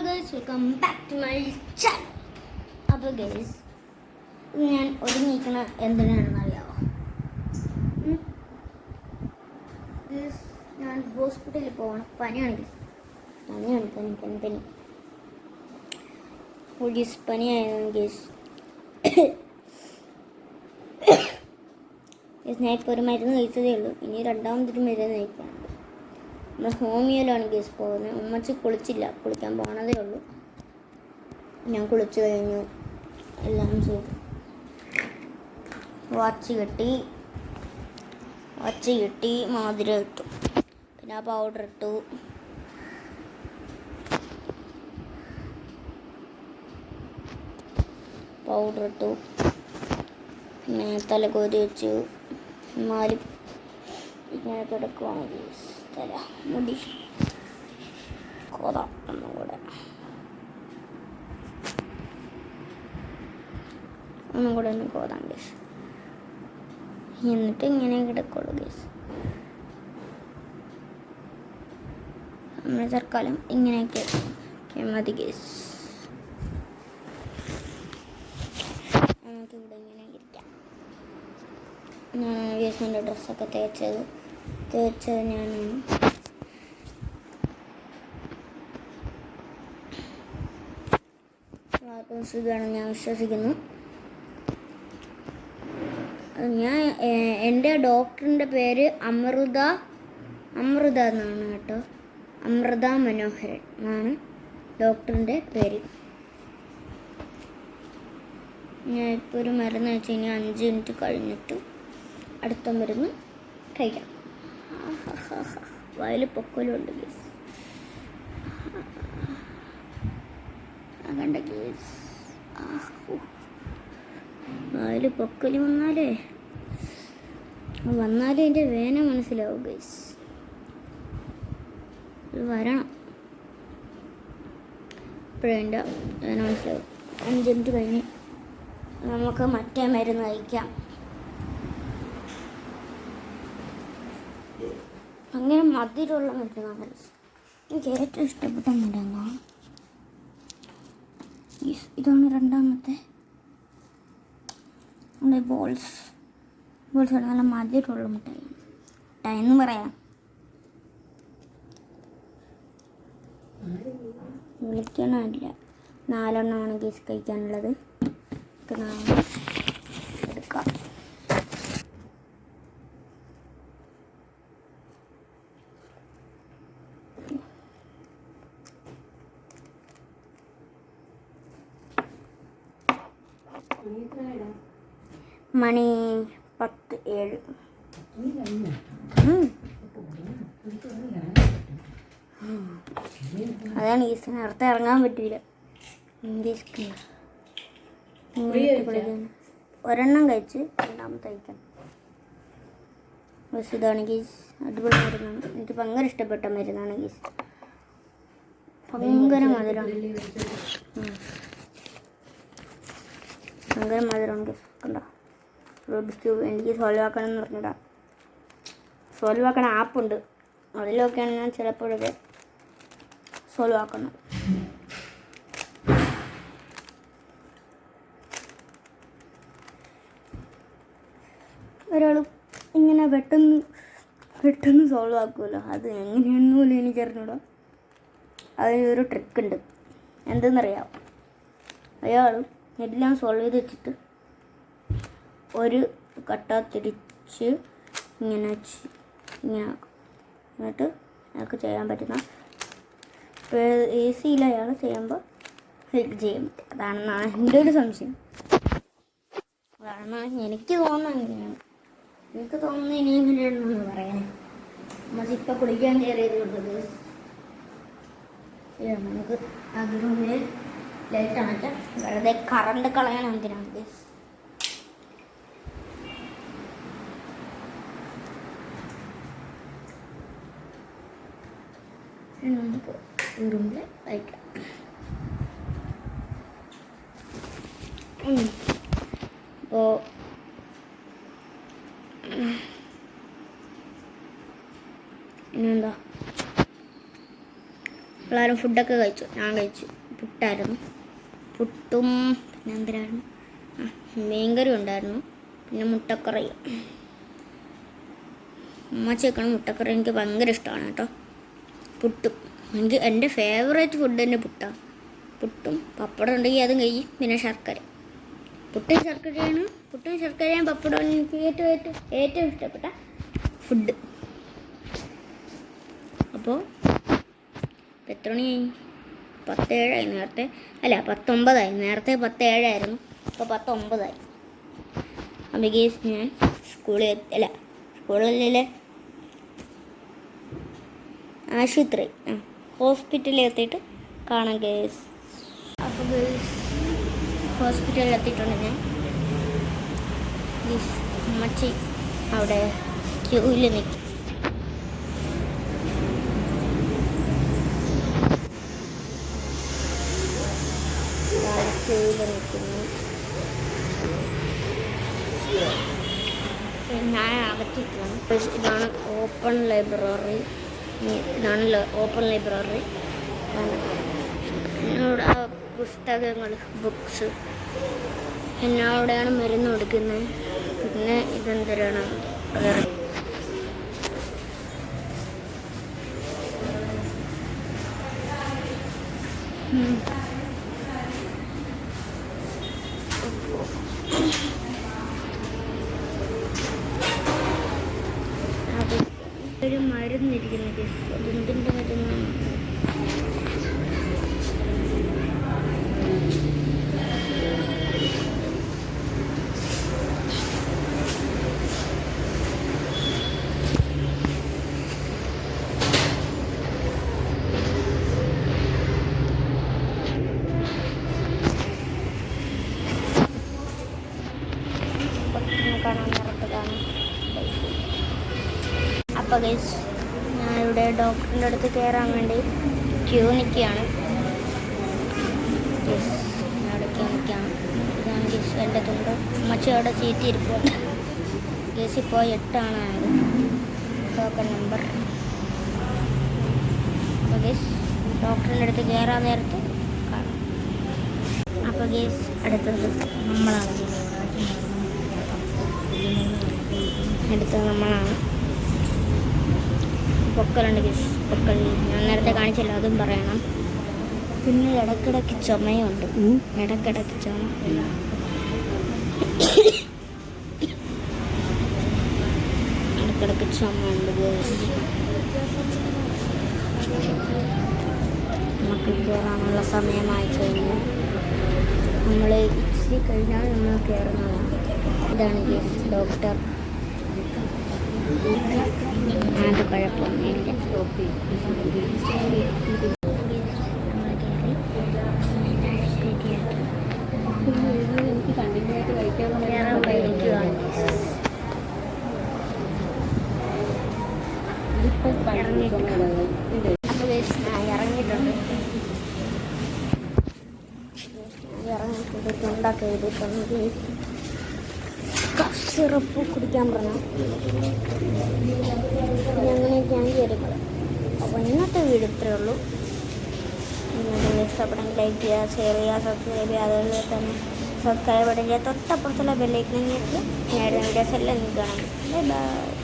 Guys welcome back to my channel. അപ്പോൾ guys ഞാൻ ഒരുങ്ങിയിരിക്കണ എന്തിനാണെന്ന് അറിയാമോ? ഞാൻ ഹോസ്പിറ്റലിൽ പോകണം. പനിയാണ് ഗൈസ് പനിയായിരുന്നു ഗൈസ്. ഞാൻ ഇപ്പോൾ ഒരു മരുന്ന് കഴിച്ചതേ ഉള്ളൂ. ഇനി രണ്ടാമതൊരു മരുന്ന് കഴിക്കാനുണ്ട്. നമ്മൾ ഹോമിയോയിലാണ് ഗൈസ് പോകുന്നത്. ഉമ്മച്ചി കുളിച്ചില്ല, കുളിക്കാൻ പോകണതേ ഉള്ളൂ. ഞാൻ കുളിച്ചു കഴിഞ്ഞു, എല്ലാം ചെയ്തു. വാച്ച് കിട്ടി, മാതിരം ഇട്ടു, പിന്നെ ആ പൗഡർ ഇട്ടു. പിന്നെ തലകോരി വെച്ചു. മാറി ഇങ്ങനെ കിടക്കുവാണ് ഗൈസ്. തല മുടി കോതാം ഒന്നും കൂടെ ഒന്ന് കോതാം ഗൈസ്. എന്നിട്ട് ഇങ്ങനെ കിടക്കുള്ളൂ ഗൈസ്. നമ്മൾ തൽക്കാലം ഇങ്ങനെയൊക്കെ മതി ഗൈസ്. നമുക്കിവിടെ ഇങ്ങനെ ഇരിക്കാം. ഞാൻ ഗൈസിൻ്റെ ഡ്രസ്സൊക്കെ തേച്ചത് ഞാനാണ്. സുഖമാണെന്ന് ഞാൻ വിശ്വസിക്കുന്നു. എൻ്റെ ഡോക്ടറിൻ്റെ പേര് അമൃത എന്നാണ് കേട്ടോ. അമൃത മനോഹരൻ എന്നാണ് ഡോക്ടറിൻ്റെ പേര്. ഞാൻ ഇപ്പോൾ ഒരു മരുന്ന് വെച്ച് കഴിഞ്ഞാൽ 5 മിനിറ്റ് കഴിഞ്ഞിട്ട് അടുത്ത മരുന്ന് കഴിക്കാം. വയൽ പൊക്കലുണ്ട് ഗേസ്. കണ്ട ഗേസ്, വയൽ പൊക്കൽ വന്നാലേ എൻ്റെ വേന മനസ്സിലാവും ഗേസ്. വരണം, ഇപ്പോഴെൻ്റെ വേന മനസ്സിലാവും. 5 മിനിറ്റ് കഴിഞ്ഞ് നമുക്ക് മറ്റേ മരുന്ന് കഴിക്കാം. അങ്ങനെ മധുരമുള്ള മരുന്നാണ് എനിക്ക് ഏറ്റവും ഇഷ്ടപ്പെട്ട മരുന്നാണ്. ഇതാണ് രണ്ടാമത്തെ ബോൾസ് നല്ല മധുരമുള്ള മിഠായി എന്ന് പറയാം. വിളിക്കണമില്ല. 4 എണ്ണമാണ് കേസ് കഴിക്കാനുള്ളത്. എടുക്കാം. മണി 10:07. അതാണ് ഈ നേരത്തെ ഇറങ്ങാൻ പറ്റില്ല. ഒരെണ്ണം കഴിച്ച് രണ്ടാമത്തെ കഴിക്കണം. ബസ് ഇതാണ് ഗീസ്. അടിപൊളി മരുന്നാണ്. എനിക്ക് ഭയങ്കര ഇഷ്ടപ്പെട്ട മരുന്നാണ് ഗീസ്. ഭയങ്കര മധുരമാണ് ഗീസ്. കണ്ടോ, എനിക്ക് സോൾവ് ആക്കണം എന്ന് പറഞ്ഞിടാം. സോൾവ് ആക്കണ ആപ്പുണ്ട്, അതിലൊക്കെയാണ് ഞാൻ ചിലപ്പോഴൊക്കെ സോൾവ് ആക്കുന്നത്. ഒരാൾ ഇങ്ങനെ പെട്ടെന്ന് സോൾവ് ആക്കുമല്ലോ, അത് എങ്ങനെയാണെന്ന് പോലും എനിക്കറിഞ്ഞൂടാ. അതിനൊരു ട്രിക്കുണ്ട്. എന്തെന്നറിയാം, അയാൾ എല്ലാം സോൾവ് ചെയ്ത് വെച്ചിട്ട് ഒരു കട്ട തിരിച്ച് ഇങ്ങനെ ആക്കും. എന്നിട്ട് അയാൾക്ക് ചെയ്യാൻ പറ്റുന്ന ഈസിയിൽ അയാൾ ചെയ്യുമ്പോൾ ചെയ്യാൻ പറ്റും. അതാണെന്നാണ് എൻ്റെ ഒരു സംശയം. അതാണെന്നാണ് എനിക്ക് തോന്നുന്നത്. അങ്ങനെയാണ് എനിക്ക് തോന്നുന്നത്. ഇനി എങ്ങനെയാണെന്ന് പറയണേ. നമ്മളിപ്പോൾ കുളിക്കാൻ കയറിയത് കൊണ്ടത് നമുക്ക് അതിനുള്ളിൽ ലൈറ്റ് അണയ്ക്കാം. വെറുതെ കറണ്ട് കളയാൻ എന്തിനാണ് ഗൈസ്. നമുക്ക് റൂമിൽ വയ്ക്കാം. അപ്പോൾ ഇനിയെന്താ എല്ലാവരും ഫുഡൊക്കെ കഴിച്ചു. ഞാൻ കഴിച്ചു. പുട്ടായിരുന്നു. പുട്ടും പിന്നെ എന്തിനായിരുന്നു, മീൻകറി ഉണ്ടായിരുന്നു, പിന്നെ മുട്ടക്കറി. ഉമ്മച്ചി വെക്കണം മുട്ടക്കറി. എനിക്ക് ഭയങ്കര ഇഷ്ടമാണ് കേട്ടോ. പുട്ടും എനിക്ക് എൻ്റെ ഫേവറേറ്റ് ഫുഡ് തന്നെ പുട്ടാണ്. പുട്ടും പപ്പടം ഉണ്ടെങ്കിൽ അതും കഴിയും. പിന്നെ ശർക്കര. പുട്ടും ശർക്കരയും പപ്പടവും എനിക്ക് ഏറ്റവും ഇഷ്ടപ്പെട്ട ഫുഡ്. അപ്പോൾ എത്ര മണിയായി? 10:07 നേരത്തെ. അല്ല 19 നേരത്തെ 10:07 ഇപ്പോൾ 19. അപ്പോൾ ഗേസ് ഞാൻ സ്കൂളിലെ ആശുപത്രി ഹോസ്പിറ്റലിൽ എത്തിയിട്ട് കാണാം ഗേസ്. അപ്പോൾ ഗേസ് ഹോസ്പിറ്റലിൽ എത്തിയിട്ടുണ്ട് ഞാൻ. അമ്മച്ചി അവിടെ ക്യൂവിൽ നിൽക്കും. ക്യൂവിൽ നിൽക്കുന്നു. ഞാൻ അകത്തിട്ടാണ്. ഇതാണ് ഓപ്പൺ ലൈബ്രറി. എന്നോട് ആ പുസ്തകങ്ങൾ, ബുക്സ് എന്നോടെയാണ് മരുന്ന് കൊടുക്കുന്നത്. പിന്നെ ഇതെന്തരാണ് വേറെ ഒരു മരുന്നിരിക്കുന്നത്. അതെന്തിൻ്റെ മരുന്നാണ്? അപ്പോൾ ഗൈസ് ഞാനിവിടെ ഡോക്ടറിൻ്റെ അടുത്ത് കയറാൻ വേണ്ടി ക്യൂ നിൽക്കുകയാണ്. അവിടെ ക്യൂ നിൽക്കുകയാണ്. ഇതാണ് ഗൈസ് എൻ്റെ തുണ്ട്. അമ്മച്ചി അവിടെ സീറ്റ് ഇരിപ്പുണ്ട്. ഗൈസ് ഇപ്പോൾ 8 ആയത് ടോക്കൺ നമ്പർ. അപ്പോൾ ഗൈസ് ഡോക്ടറിൻ്റെ അടുത്ത് കയറാൻ നേരത്ത് കാണാം. അപ്പോൾ ഗൈസ് അടുത്തത് നമ്മളാണ്. പൊക്കലുണ്ട് ഗൈസ്. പൊക്കൽ ഞാൻ നേരത്തെ കാണിച്ചില്ല, അതും പറയണം. പിന്നെ ഇടയ്ക്കിടയ്ക്ക് ചുമയുണ്ട്. ഇടയ്ക്കിടയ്ക്ക് ചുമ. ഇടയ്ക്കിടയ്ക്ക് ചുമയുണ്ട് ഗൈസ്. നമുക്ക് കയറാനുള്ള സമയമായി കഴിഞ്ഞു. നമ്മൾ ഇച്ചിരി കഴിഞ്ഞാൽ നമ്മൾ കയറുന്നതാണ്. ഇതാണ് ഗൈസ് ഡോക്ടർ. അത് കുഴപ്പമൊന്നുമില്ല. ഇറങ്ങിയിട്ടുണ്ട്. ഉണ്ടാക്കി എഴുതിയിട്ടുണ്ട്. സിറപ്പ് കുടിക്കാൻ പറഞ്ഞു. അങ്ങനെയൊക്കെയാണ് കാര്യങ്ങൾ. അപ്പോൾ ഇന്നത്തെ വീഡിയോ ഇത്രയേ ഉള്ളൂ. നിങ്ങൾക്ക് ഇഷ്ടപ്പെട്ടെങ്കിൽ ലൈക്ക് ചെയ്യുക, ഷെയർ ചെയ്യുക, സബ്സ്ക്രൈബ് ചെയ്യുക. അതുപോലെ തന്നെ സബ്സ്ക്രൈബ് ചെയ്യുക. തൊട്ടപ്പുറത്തുള്ള ബെല്ലൈക്കൻ ഞെക്കി ഞാൻ വീഡിയോസ് എല്ലാം നിങ്ങൾക്ക് കാണാം. Bye bye.